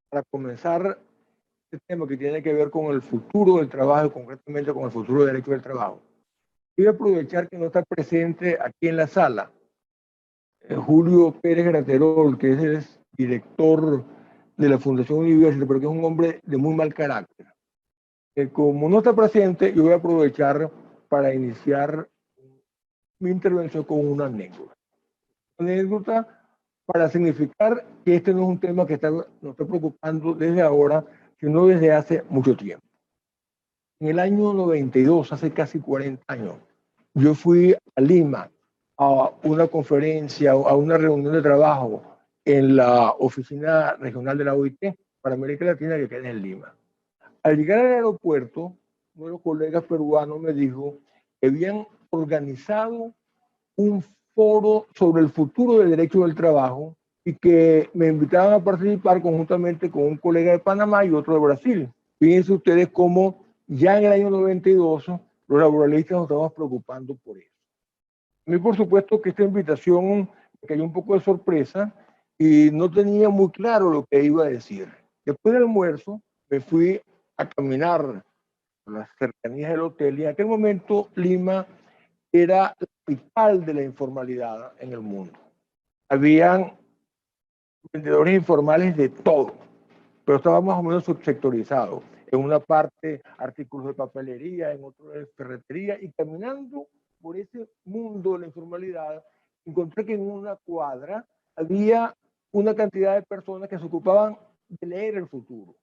para comenzar este tema que tiene que ver con el futuro del trabajo y concretamente con el futuro del derecho del trabajo. Quiero aprovechar que no está presente aquí en la sala Julio Pérez Graterol, que es el director de la Fundación Universidad, pero que es un hombre de muy mal carácter. Como no está presente, yo voy a aprovechar para iniciar mi intervención con una anécdota. Una anécdota para significar que este no es un tema que nos está preocupando desde ahora, sino desde hace mucho tiempo. En el año 92, hace casi 40 años, yo fui a Lima a una conferencia, a una reunión de trabajo en la oficina regional de la OIT para América Latina que queda en Lima. Al llegar al aeropuerto, uno de los colegas peruanos me dijo que habían organizado un foro sobre el futuro del derecho del trabajo y que me invitaban a participar conjuntamente con un colega de Panamá y otro de Brasil. Fíjense ustedes cómo ya en el año 92 los laboralistas nos estábamos preocupando por eso. A mí, por supuesto, que esta invitación me cayó un poco de sorpresa y no tenía muy claro lo que iba a decir. Después del almuerzo me fui a caminar por las cercanías del hotel y en aquel momento Lima era la capital de la informalidad en el mundo. Habían vendedores informales de todo, pero estaba más o menos subsectorizado. En una parte artículos de papelería, en otra de ferretería, y caminando por ese mundo de la informalidad, encontré que en una cuadra había una cantidad de personas que se ocupaban de leer el futuro.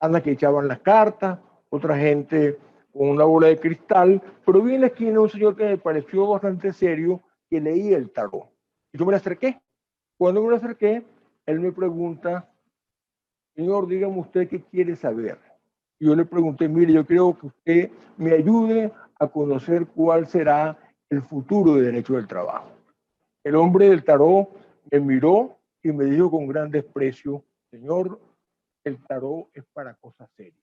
Andas que echaban las cartas, otra gente con una bola de cristal, pero vi en la esquina un señor que me pareció bastante serio que leía el tarot. Y yo me le acerqué. Cuando me le acerqué, él me pregunta, señor, dígame usted qué quiere saber. Y yo le pregunté, mire, yo creo que usted me ayude a conocer cuál será el futuro del derecho del trabajo. El hombre del tarot me miró y me dijo con gran desprecio, señor, el tarot es para cosas serias.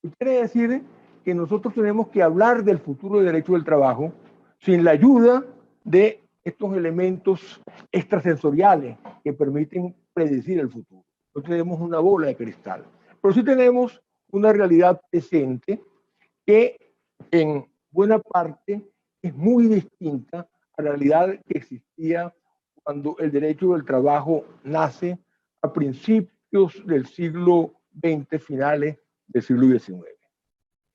Y quiere decir que nosotros tenemos que hablar del futuro del derecho del trabajo sin la ayuda de estos elementos extrasensoriales que permiten predecir el futuro. No tenemos una bola de cristal, pero sí tenemos una realidad presente que en buena parte es muy distinta a la realidad que existía cuando el derecho del trabajo nace a principios del siglo XX, finales del siglo XIX.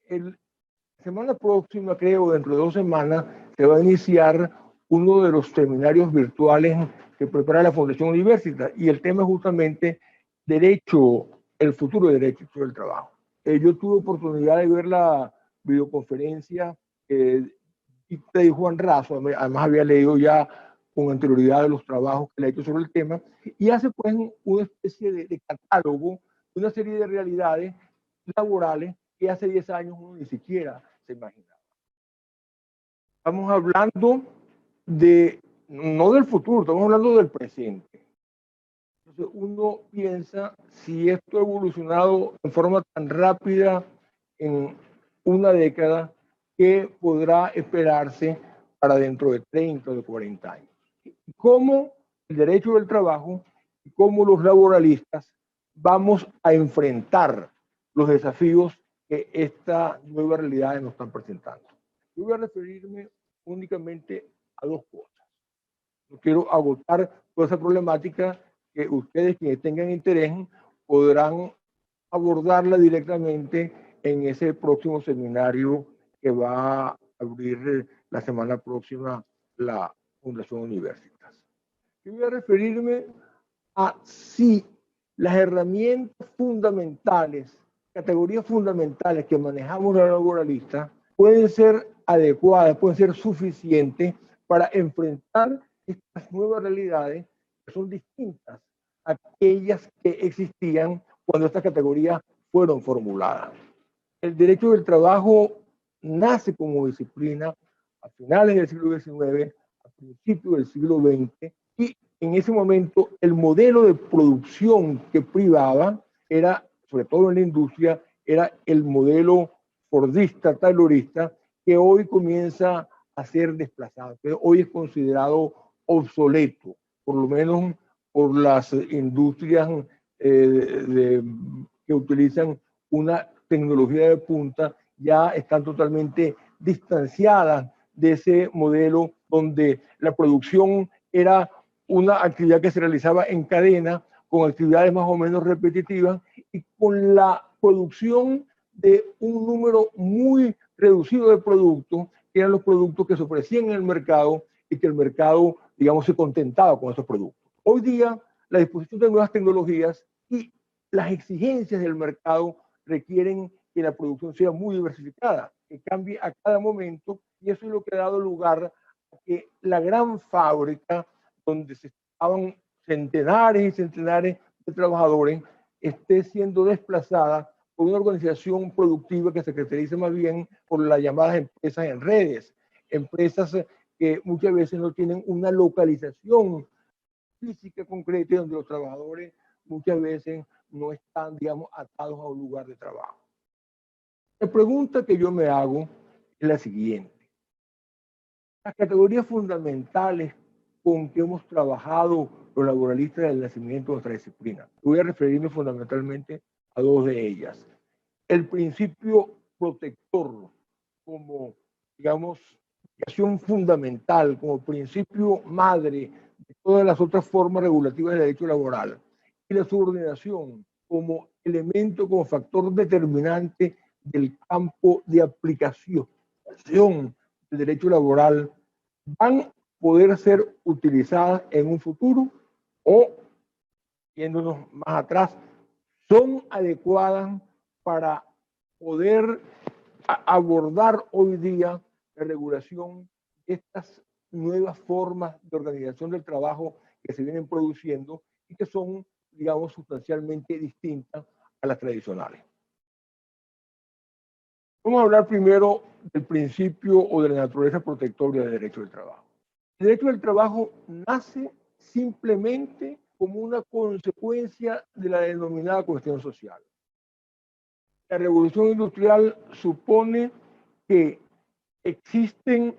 La semana próxima, creo, dentro de 2 semanas, se va a iniciar uno de los seminarios virtuales que prepara la Fundación Universitas y el tema es justamente derecho, el futuro del derecho del trabajo. Yo tuve oportunidad de ver la videoconferencia de Juan Razo, además había leído ya con anterioridad de los trabajos que le ha hecho sobre el tema, y hace pues una especie de catálogo de una serie de realidades laborales que hace 10 años uno ni siquiera se imaginaba. Estamos hablando no del futuro, estamos hablando del presente. Entonces uno piensa, si esto ha evolucionado en forma tan rápida en una década, ¿qué podrá esperarse para dentro de 30 o de 40 años? ¿Cómo el derecho del trabajo y cómo los laboralistas vamos a enfrentar los desafíos que estas nuevas realidades nos están presentando? Yo voy a referirme únicamente a 2 cosas. No quiero agotar toda esa problemática que ustedes, quienes tengan interés, podrán abordarla directamente en ese próximo seminario que va a abrir la semana próxima la Fundación Universitas. Yo voy a referirme a si las herramientas fundamentales, categorías fundamentales que manejamos los laboralistas pueden ser adecuadas, pueden ser suficientes para enfrentar estas nuevas realidades que son distintas a aquellas que existían cuando estas categorías fueron formuladas. El derecho del trabajo nace como disciplina a finales del siglo XIX, a principios del siglo XX, y en ese momento el modelo de producción que privaba era, sobre todo en la industria, era el modelo fordista, taylorista, que hoy comienza a ser desplazado, que hoy es considerado obsoleto, por lo menos por las industrias que utilizan una tecnología de punta ya están totalmente distanciadas de ese modelo donde la producción era una actividad que se realizaba en cadena con actividades más o menos repetitivas y con la producción de un número muy reducido de productos, que eran los productos que se ofrecían en el mercado y que el mercado, digamos, se contentaba con esos productos. Hoy día, la disposición de nuevas tecnologías y las exigencias del mercado requieren que la producción sea muy diversificada, que cambie a cada momento, y eso es lo que ha dado lugar a que la gran fábrica donde se estaban centenares y centenares de trabajadores esté siendo desplazada por una organización productiva que se caracteriza más bien por las llamadas empresas en redes, empresas que muchas veces no tienen una localización física concreta, donde los trabajadores muchas veces no están, digamos, atados a un lugar de trabajo. La pregunta que yo me hago es la siguiente. Las categorías fundamentales con que hemos trabajado los laboralistas del nacimiento de nuestra disciplina. Voy a referirme fundamentalmente a dos de ellas. El principio protector como, digamos, acción fundamental, como principio madre de todas las otras formas regulativas del derecho laboral. Y la subordinación como elemento, como factor determinante del campo de aplicación del derecho laboral, van a poder ser utilizadas en un futuro o, yéndonos más atrás, son adecuadas para poder abordar hoy día la regulación de estas nuevas formas de organización del trabajo que se vienen produciendo y que son, digamos, sustancialmente distintas a las tradicionales. Vamos a hablar primero del principio o de la naturaleza protectoria del derecho del trabajo. El derecho del trabajo nace simplemente como una consecuencia de la denominada cuestión social. La revolución industrial supone que existen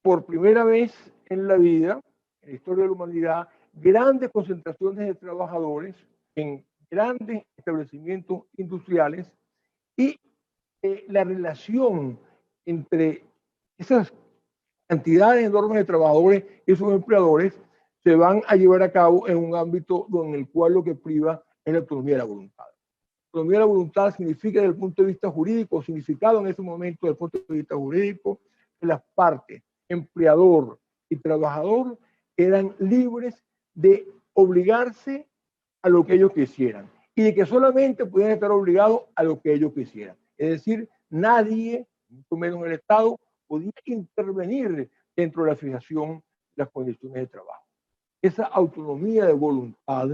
por primera vez en la vida, en la historia de la humanidad, grandes concentraciones de trabajadores en grandes establecimientos industriales y la relación entre esas cantidades enormes de trabajadores y sus empleadores se van a llevar a cabo en un ámbito en el cual lo que priva es la autonomía de la voluntad. La autonomía de la voluntad significa, desde el punto de vista jurídico, significado en ese momento desde el punto de vista jurídico, que las partes, empleador y trabajador, eran libres de obligarse a lo que ellos quisieran y de que solamente podían estar obligados a lo que ellos quisieran. Es decir, nadie, mucho menos el Estado, podía intervenir dentro de la fijación de las condiciones de trabajo. Esa autonomía de voluntad,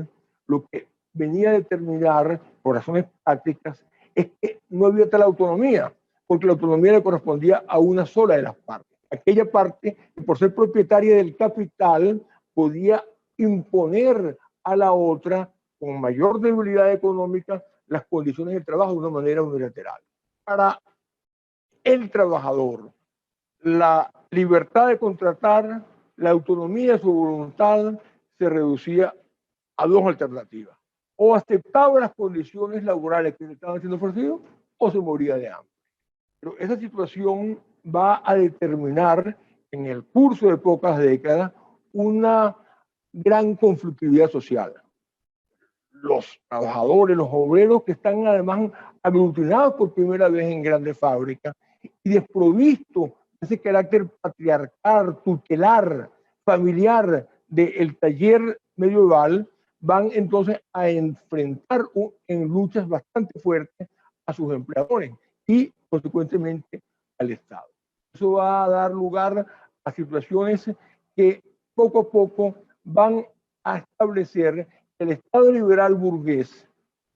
lo que venía a determinar, por razones prácticas, es que no había tal autonomía, porque la autonomía le correspondía a una sola de las partes. Aquella parte que por ser propietaria del capital podía imponer a la otra, con mayor debilidad económica, las condiciones de trabajo de una manera unilateral. Para el trabajador, la libertad de contratar, la autonomía de su voluntad se reducía a dos alternativas. O aceptaba las condiciones laborales que le estaban siendo ofrecidas o se moría de hambre. Pero esa situación va a determinar en el curso de pocas décadas una gran conflictividad social. Los trabajadores, los obreros que están además aglutinados por primera vez en grandes fábricas y desprovistos de ese carácter patriarcal, tutelar, familiar del taller medieval, van entonces a enfrentar en luchas bastante fuertes a sus empleadores y consecuentemente al Estado. Eso va a dar lugar a situaciones que poco a poco van a establecer el Estado liberal burgués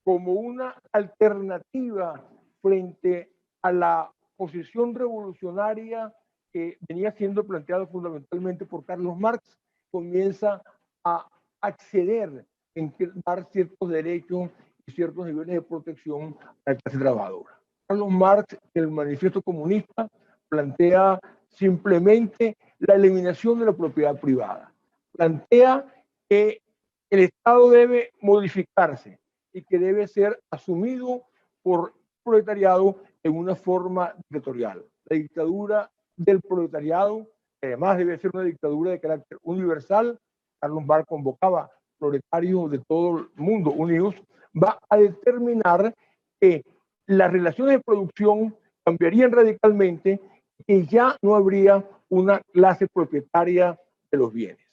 como una alternativa frente a la posición revolucionaria que venía siendo planteada fundamentalmente por Carlos Marx, comienza a acceder en dar ciertos derechos y ciertos niveles de protección a la clase trabajadora. Carlos Marx, en el Manifiesto Comunista, plantea simplemente la eliminación de la propiedad privada. Plantea que el Estado debe modificarse, y que debe ser asumido por el proletariado en una forma dictatorial. La dictadura del proletariado, que además debe ser una dictadura de carácter universal. Carlos Marx convocaba proletarios de todo el mundo unidos, va a determinar que las relaciones de producción cambiarían radicalmente y ya no habría una clase propietaria de los bienes.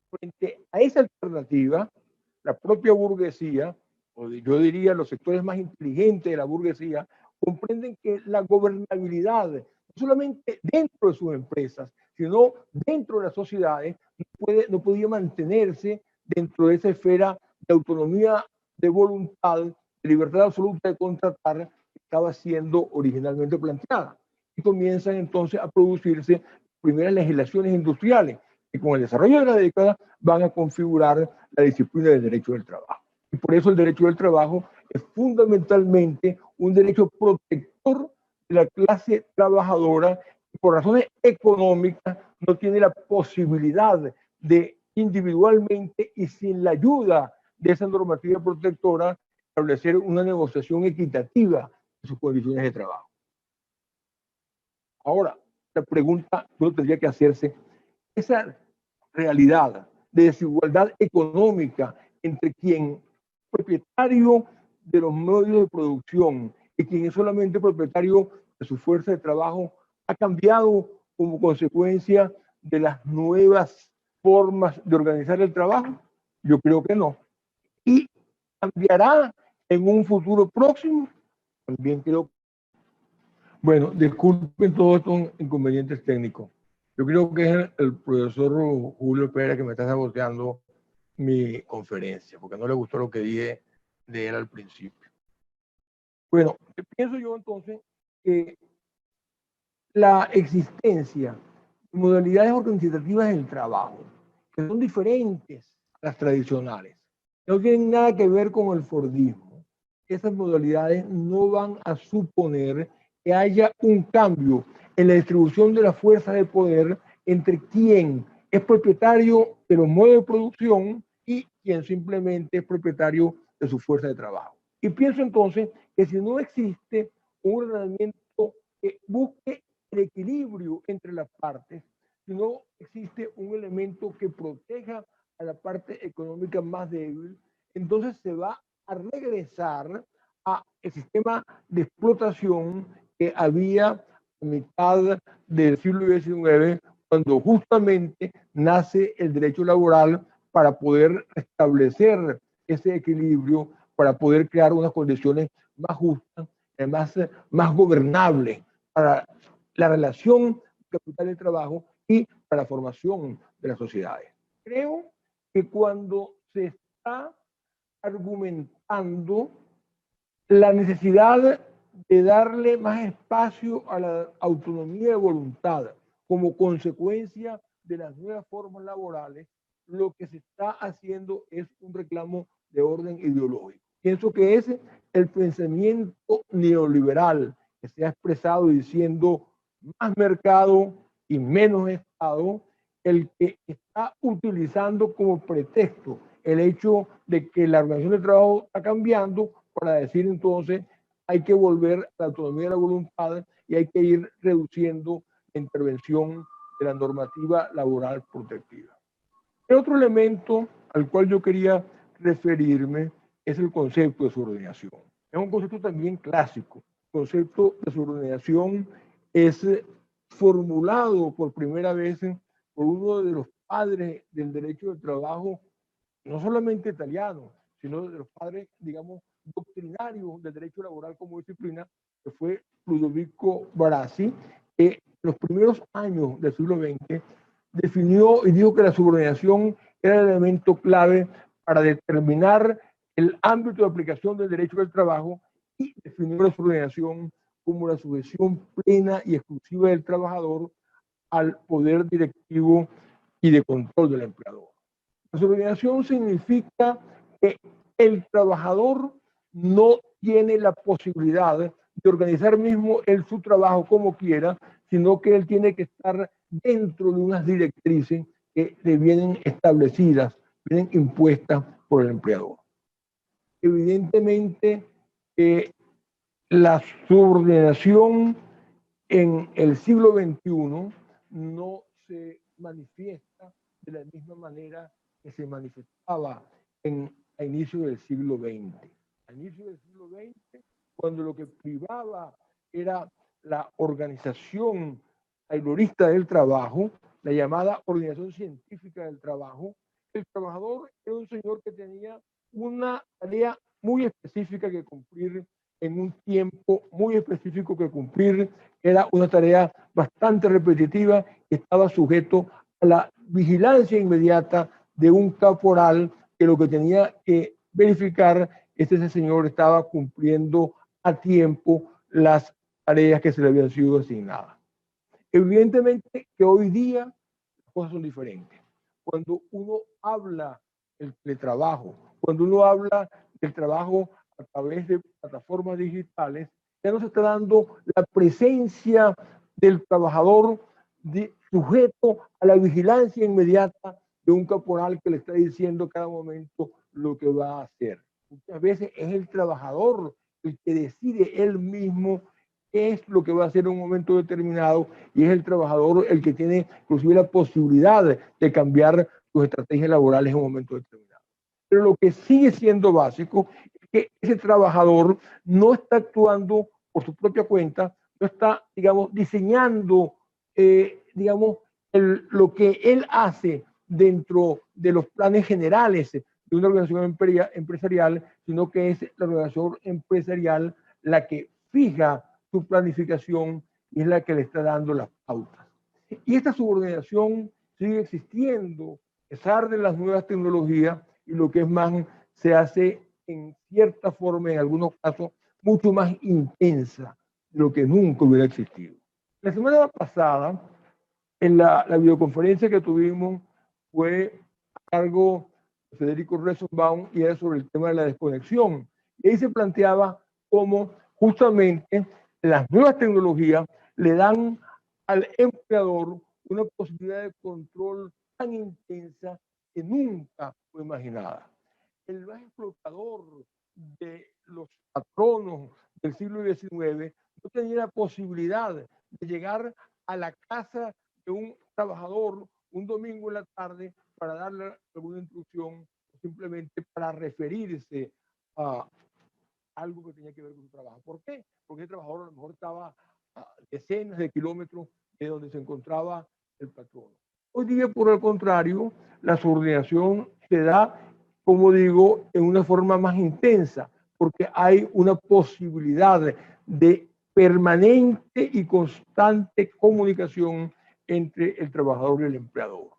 Frente a esa alternativa, la propia burguesía, o yo diría los sectores más inteligentes de la burguesía, comprenden que la gobernabilidad, no solamente dentro de sus empresas, sino dentro de las sociedades, no podía mantenerse dentro de esa esfera de autonomía de voluntad, de libertad absoluta de contratar que estaba siendo originalmente planteada. Y comienzan entonces a producirse primeras legislaciones industriales que con el desarrollo de la década van a configurar la disciplina del derecho del trabajo. Y por eso el derecho del trabajo es fundamentalmente un derecho protector de la clase trabajadora que por razones económicas no tiene la posibilidad de individualmente y sin la ayuda de esa normativa protectora establecer una negociación equitativa de sus condiciones de trabajo. Ahora, la pregunta que uno tendría que hacerse, esa realidad de desigualdad económica entre quien es propietario de los medios de producción y quien es solamente propietario de su fuerza de trabajo, ha cambiado como consecuencia de las nuevas formas de organizar el trabajo? Yo creo que no. ¿Y cambiará en un futuro próximo? También creo. Bueno, disculpen todos estos inconvenientes técnicos. Yo creo que es el profesor Julio Pérez que me está saboteando mi conferencia, porque no le gustó lo que dije de él al principio. Bueno, pienso yo entonces que la existencia de modalidades organizativas del trabajo, que son diferentes a las tradicionales, no tienen nada que ver con el Fordismo. Esas modalidades no van a suponer que haya un cambio en la distribución de la fuerza de poder entre quien es propietario de los modos de producción y quien simplemente es propietario de su fuerza de trabajo. Y pienso entonces que si no existe un ordenamiento que busque el equilibrio entre las partes, si no existe un elemento que proteja a la parte económica más débil, entonces se va a regresar al sistema de explotación que había a mitad del siglo XIX, cuando justamente nace el derecho laboral para poder establecer ese equilibrio, para poder crear unas condiciones más justas, más gobernables para la relación capital y trabajo y para la formación de las sociedades. Creo que cuando se está argumentando la necesidad de darle más espacio a la autonomía de voluntad como consecuencia de las nuevas formas laborales, lo que se está haciendo es un reclamo de orden ideológico. Pienso que es el pensamiento neoliberal que se ha expresado diciendo más mercado y menos Estado, el que está utilizando como pretexto el hecho de que la organización del trabajo está cambiando para decir entonces hay que volver a la autonomía de la voluntad y hay que ir reduciendo la intervención de la normativa laboral protectiva. El otro elemento al cual yo quería referirme es el concepto de subordinación. Es un concepto también clásico. El concepto de subordinación es formulado por primera vez por uno de los padres del derecho del trabajo, no solamente italiano, sino de los padres, digamos, doctrinarios del derecho laboral como disciplina, que fue Ludovico Barassi, que en los primeros años del siglo XX definió y dijo que la subordinación era el elemento clave para determinar el ámbito de aplicación del derecho del trabajo y definió la subordinación como la sujeción plena y exclusiva del trabajador al poder directivo y de control del empleador. La subordinación significa que el trabajador no tiene la posibilidad de organizar mismo su trabajo como quiera, sino que él tiene que estar dentro de unas directrices que le vienen establecidas, vienen impuestas por el empleador. evidentemente la subordinación en el siglo XXI no se manifiesta de la misma manera que se manifestaba a inicio del siglo XX. A inicio del siglo XX, cuando lo que privaba era la organización taylorista del trabajo, la llamada organización científica del trabajo, el trabajador era un señor que tenía una tarea muy específica que cumplir en un tiempo muy específico que cumplir, era una tarea bastante repetitiva y estaba sujeto a la vigilancia inmediata de un caporal que lo que tenía que verificar es que ese señor estaba cumpliendo a tiempo las tareas que se le habían sido asignadas. Evidentemente que hoy día las cosas son diferentes. Cuando uno habla del teletrabajo, cuando uno habla del trabajo a través de plataformas digitales, ya no se está dando la presencia del trabajador sujeto a la vigilancia inmediata de un caporal que le está diciendo cada momento lo que va a hacer. Muchas veces es el trabajador el que decide él mismo qué es lo que va a hacer en un momento determinado y es el trabajador el que tiene inclusive la posibilidad de cambiar sus estrategias laborales en un momento determinado. Pero lo que sigue siendo básico es que ese trabajador no está actuando por su propia cuenta, no está, digamos, diseñando, digamos, lo que él hace dentro de los planes generales de una organización empresarial, sino que es la organización empresarial la que fija su planificación y es la que le está dando las pautas. Y esta subordinación sigue existiendo a pesar de las nuevas tecnologías y lo que es más, se hace en cierta forma, en algunos casos, mucho más intensa de lo que nunca hubiera existido. La semana pasada, en la videoconferencia que tuvimos, fue a cargo de Federico Rosenbaum y era sobre el tema de la desconexión. Y ahí se planteaba cómo justamente las nuevas tecnologías le dan al empleador una posibilidad de control tan intensa que nunca fue imaginada. El más explotador de los patronos del siglo XIX no tenía la posibilidad de llegar a la casa de un trabajador un domingo en la tarde para darle alguna instrucción o simplemente para referirse a algo que tenía que ver con su trabajo. ¿Por qué? Porque el trabajador a lo mejor estaba a decenas de kilómetros de donde se encontraba el patrón. Hoy día, por el contrario, la subordinación se da, como digo, en una forma más intensa, porque hay una posibilidad de permanente y constante comunicación entre el trabajador y el empleador.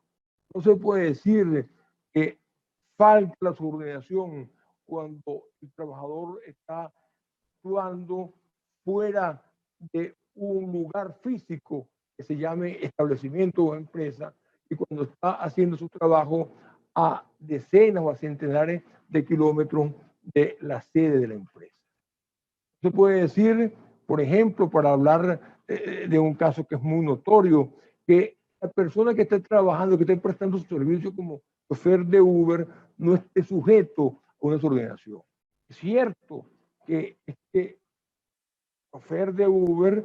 No se puede decir que falta la subordinación cuando el trabajador está actuando fuera de un lugar físico que se llame establecimiento o empresa y cuando está haciendo su trabajo a decenas o a centenares de kilómetros de la sede de la empresa. Se puede decir, por ejemplo, para hablar de un caso que es muy notorio, que la persona que esté trabajando, que esté prestando su servicio como chofer de Uber, no esté sujeto a una subordinación. Es cierto que este chofer de Uber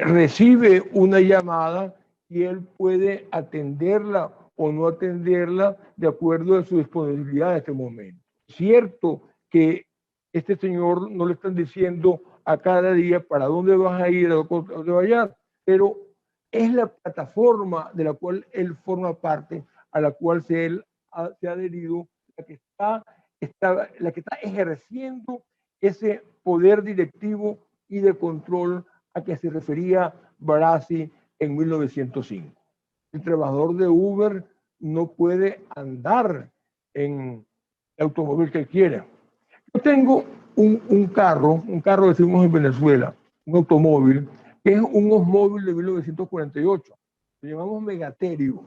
recibe una llamada y él puede atenderla o no atenderla de acuerdo a su disponibilidad en este momento. Es cierto que este señor no le están diciendo a cada día para dónde vas a ir, a dónde vayas, pero es la plataforma de la cual él forma parte, a la cual se ha adherido, la que está ejerciendo ese poder directivo y de control a que se refería Barassi en 1905. El trabajador de Uber no puede andar en el automóvil que quiera. Yo tengo un carro decimos en Venezuela, un automóvil, que es un Oldsmobile de 1948. Lo llamamos Megaterio,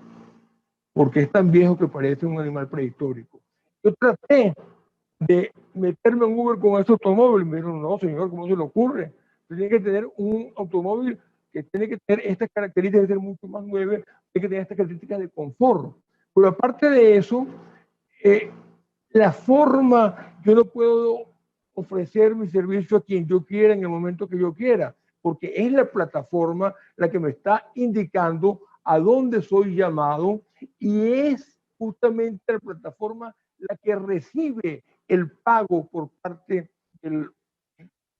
porque es tan viejo que parece un animal prehistórico. Yo traté de meterme en Uber con ese automóvil. Me dijeron, no, señor, ¿cómo se le ocurre? Tiene que tener un automóvil que tiene que tener estas características de ser mucho más nuevo, tiene que tener estas características de confort. Pero aparte de eso, la forma yo no puedo ofrecer mi servicio a quien yo quiera en el momento que yo quiera, porque es la plataforma la que me está indicando a dónde soy llamado y es justamente la plataforma la que recibe el pago por parte del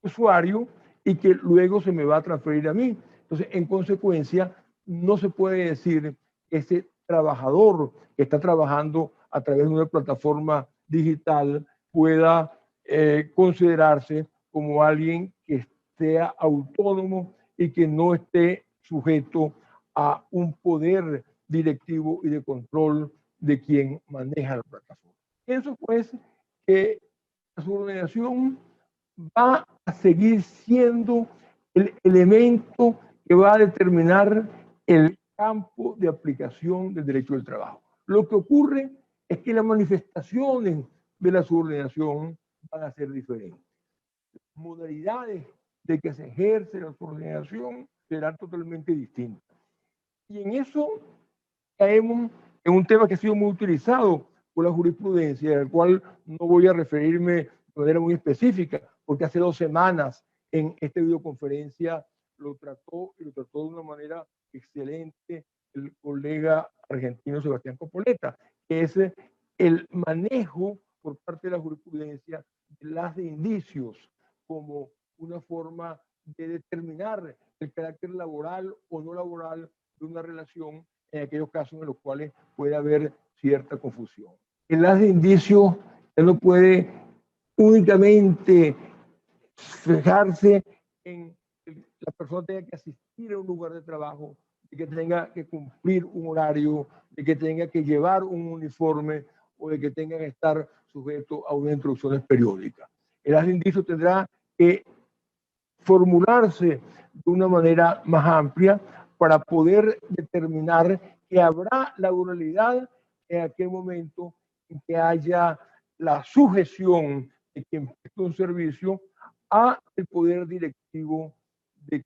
usuario y que luego se me va a transferir a mí. Entonces, en consecuencia, no se puede decir que ese trabajador que está trabajando a través de una plataforma digital pueda considerarse como alguien que sea autónomo y que no esté sujeto a un poder directivo y de control de quien maneja la plataforma. Pienso pues que la subordinación va a seguir siendo el elemento que va a determinar el campo de aplicación del derecho del trabajo. Lo que ocurre es que las manifestaciones de la subordinación van a ser diferentes. Las modalidades de que se ejerce la subordinación serán totalmente distintas. Y en eso caemos en un tema que ha sido muy utilizado por la jurisprudencia, al cual no voy a referirme de manera muy específica, porque hace 2 semanas en esta videoconferencia lo trató y lo trató de una manera excelente el colega argentino Sebastián Copoleta, que es el manejo por parte de la jurisprudencia de las de indicios como una forma de determinar el carácter laboral o no laboral de una relación en aquellos casos en los cuales puede haber cierta confusión. El haz de indicio no puede únicamente fijarse en que la persona tenga que asistir a un lugar de trabajo, de que tenga que cumplir un horario, de que tenga que llevar un uniforme o de que tenga que estar sujeto a unas instrucciones periódicas. El haz de indicio tendrá que formularse de una manera más amplia para poder determinar que habrá laboralidad en aquel momento en que haya la sujeción de quien presta un servicio a el poder directivo de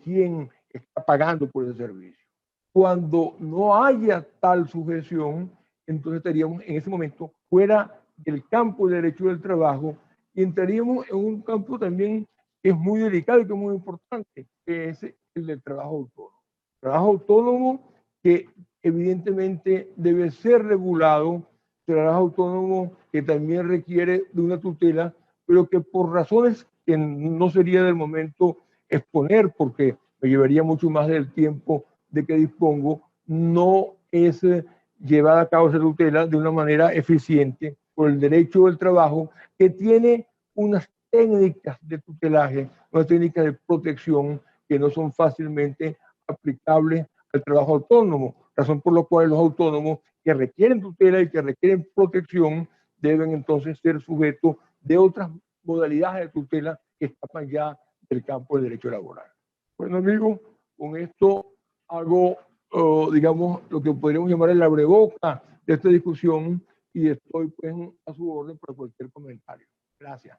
quien está pagando por el servicio. Cuando no haya tal sujeción, entonces estaríamos en ese momento fuera del campo del derecho del trabajo y entraríamos en un campo también que es muy delicado y que es muy importante, que es el del trabajo autónomo. Trabajo autónomo que evidentemente debe ser regulado, trabajo autónomo que también requiere de una tutela, pero que por razones que no sería del momento exponer, porque me llevaría mucho más del tiempo de que dispongo, no es llevada a cabo esa tutela de una manera eficiente por el derecho del trabajo, que tiene unas técnicas de tutelaje, unas técnicas de protección que no son fácilmente aplicables al trabajo autónomo, razón por la cual los autónomos que requieren tutela y que requieren protección deben entonces ser sujetos de otras modalidades de tutela que escapan ya del campo del derecho laboral. Bueno, amigos, con esto hago, digamos, lo que podríamos llamar el abreboca de esta discusión y estoy pues a su orden para cualquier comentario. Gracias.